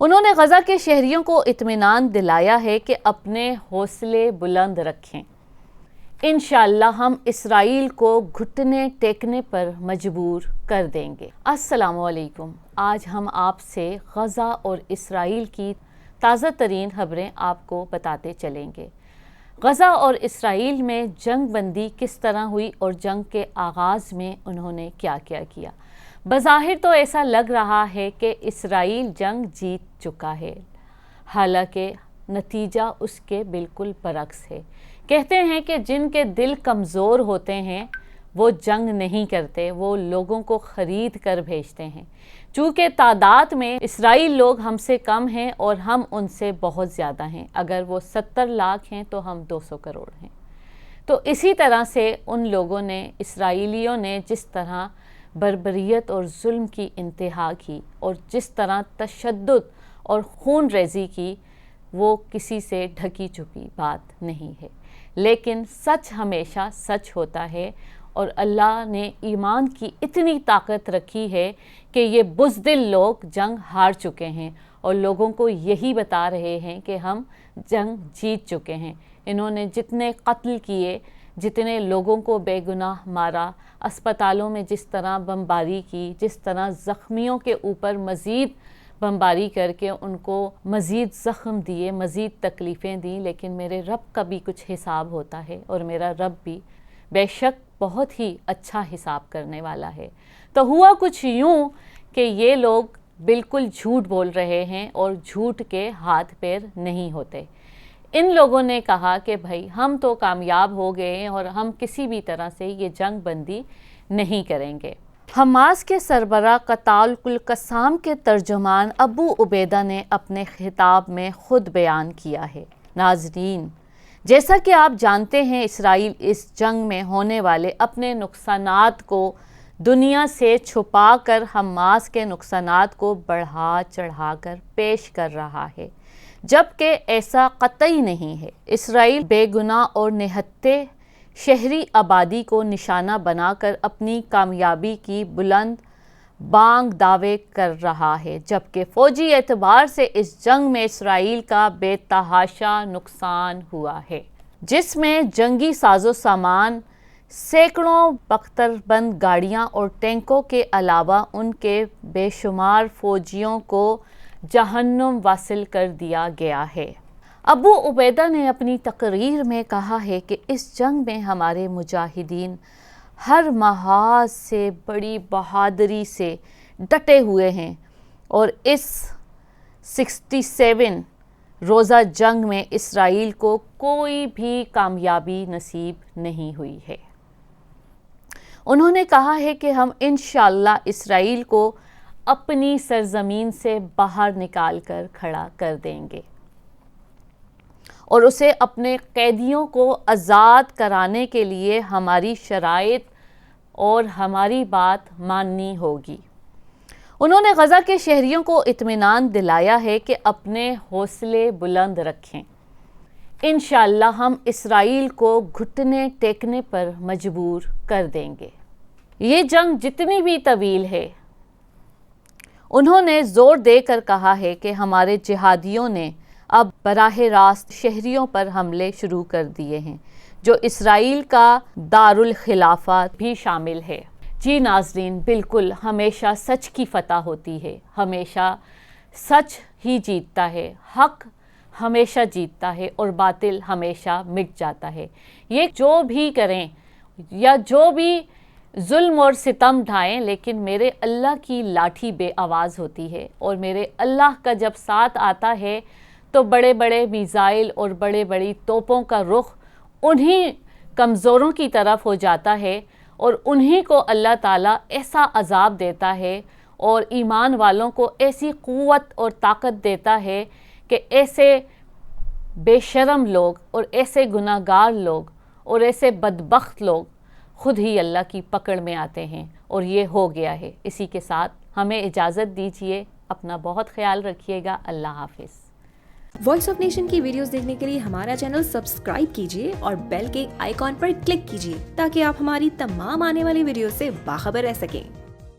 انہوں نے غزہ کے شہریوں کو اطمینان دلایا ہے کہ اپنے حوصلے بلند رکھیں۔ انشاءاللہ ہم اسرائیل کو گھٹنے ٹیکنے پر مجبور کر دیں گے۔ السلام علیکم۔ آج ہم آپ سے غزہ اور اسرائیل کی تازہ ترین خبریں آپ کو بتاتے چلیں گے۔ غزہ اور اسرائیل میں جنگ بندی کس طرح ہوئی اور جنگ کے آغاز میں انہوں نے کیا کیا۔ بظاہر تو ایسا لگ رہا ہے کہ اسرائیل جنگ جیت چکا ہے، حالانکہ نتیجہ اس کے بالکل برعکس ہے۔ کہتے ہیں کہ جن کے دل کمزور ہوتے ہیں وہ جنگ نہیں کرتے، وہ لوگوں کو خرید کر بھیجتے ہیں۔ چونکہ تعداد میں اسرائیل لوگ ہم سے کم ہیں اور ہم ان سے بہت زیادہ ہیں، اگر وہ 70 لاکھ ہیں تو ہم 200 کروڑ ہیں۔ تو اسی طرح سے ان لوگوں نے، اسرائیلیوں نے جس طرح بربریت اور ظلم کی انتہا کی اور جس طرح تشدد اور خون ریزی کی، وہ کسی سے ڈھکی چھپی بات نہیں ہے، لیکن سچ ہمیشہ سچ ہوتا ہے۔ اور اللہ نے ایمان کی اتنی طاقت رکھی ہے کہ یہ بزدل لوگ جنگ ہار چکے ہیں اور لوگوں کو یہی بتا رہے ہیں کہ ہم جنگ جیت چکے ہیں۔ انہوں نے جتنے قتل کیے، جتنے لوگوں کو بے گناہ مارا، اسپتالوں میں جس طرح بمباری کی، جس طرح زخمیوں کے اوپر مزید بمباری کر کے ان کو مزید زخم دیے، مزید تکلیفیں دیں، لیکن میرے رب کا بھی کچھ حساب ہوتا ہے اور میرا رب بھی بے شک بہت ہی اچھا حساب کرنے والا ہے۔ تو ہوا کچھ یوں کہ یہ لوگ بالکل جھوٹ بول رہے ہیں اور جھوٹ کے ہاتھ پیر نہیں ہوتے۔ ان لوگوں نے کہا کہ بھائی ہم تو کامیاب ہو گئے ہیں اور ہم کسی بھی طرح سے یہ جنگ بندی نہیں کریں گے۔ حماس کے سربراہ قطاع القسام کے ترجمان ابو عبیدہ نے اپنے خطاب میں خود بیان کیا ہے۔ ناظرین، جیسا کہ آپ جانتے ہیں، اسرائیل اس جنگ میں ہونے والے اپنے نقصانات کو دنیا سے چھپا کر حماس کے نقصانات کو بڑھا چڑھا کر پیش کر رہا ہے، جبکہ ایسا قطعی نہیں ہے۔ اسرائیل بے گناہ اور نہتے شہری آبادی کو نشانہ بنا کر اپنی کامیابی کی بلند بانگ دعوے کر رہا ہے، جبکہ فوجی اعتبار سے اس جنگ میں اسرائیل کا بے تحاشا نقصان ہوا ہے، جس میں جنگی ساز و سامان، سینکڑوں بختربند گاڑیاں اور ٹینکوں کے علاوہ ان کے بے شمار فوجیوں کو جہنم واصل کر دیا گیا ہے۔ ابو عبیدہ نے اپنی تقریر میں کہا ہے کہ اس جنگ میں ہمارے مجاہدین ہر محاذ سے بڑی بہادری سے ڈٹے ہوئے ہیں اور اس 67 روزہ جنگ میں اسرائیل کو کوئی بھی کامیابی نصیب نہیں ہوئی ہے۔ انہوں نے کہا ہے کہ ہم انشاءاللہ اسرائیل کو اپنی سرزمین سے باہر نکال کر کھڑا کر دیں گے اور اسے اپنے قیدیوں کو آزاد کرانے کے لیے ہماری شرائط اور ہماری بات ماننی ہوگی۔ انہوں نے غزہ کے شہریوں کو اطمینان دلایا ہے کہ اپنے حوصلے بلند رکھیں۔ انشاءاللہ ہم اسرائیل کو گھٹنے ٹیکنے پر مجبور کر دیں گے۔ یہ جنگ جتنی بھی طویل ہے، انہوں نے زور دے کر کہا ہے کہ ہمارے جہادیوں نے اب براہ راست شہریوں پر حملے شروع کر دیے ہیں، جو اسرائیل کا دارالخلافہ بھی شامل ہے۔ جی ناظرین، بالکل ہمیشہ سچ کی فتح ہوتی ہے، ہمیشہ سچ ہی جیتتا ہے، حق ہمیشہ جیتتا ہے اور باطل ہمیشہ مٹ جاتا ہے۔ یہ جو بھی کریں یا جو بھی ظلم اور ستم ڈھائیں، لیکن میرے اللہ کی لاٹھی بے آواز ہوتی ہے اور میرے اللہ کا جب ساتھ آتا ہے تو بڑے بڑے میزائل اور بڑے بڑی توپوں کا رخ انہی کمزوروں کی طرف ہو جاتا ہے اور انہی کو اللہ تعالیٰ ایسا عذاب دیتا ہے اور ایمان والوں کو ایسی قوت اور طاقت دیتا ہے کہ ایسے بے شرم لوگ اور ایسے گناہ گار لوگ اور ایسے بدبخت لوگ خود ہی اللہ کی پکڑ میں آتے ہیں، اور یہ ہو گیا ہے۔ اسی کے ساتھ ہمیں اجازت دیجیے، اپنا بہت خیال رکھیے گا۔ اللہ حافظ۔ وائس آف نیشن کی ویڈیوز دیکھنے کے لیے ہمارا چینل سبسکرائب کیجیے اور بیل کے آئیکن پر کلک کیجیے تاکہ آپ ہماری تمام آنے والی ویڈیوز سے باخبر رہ سکیں۔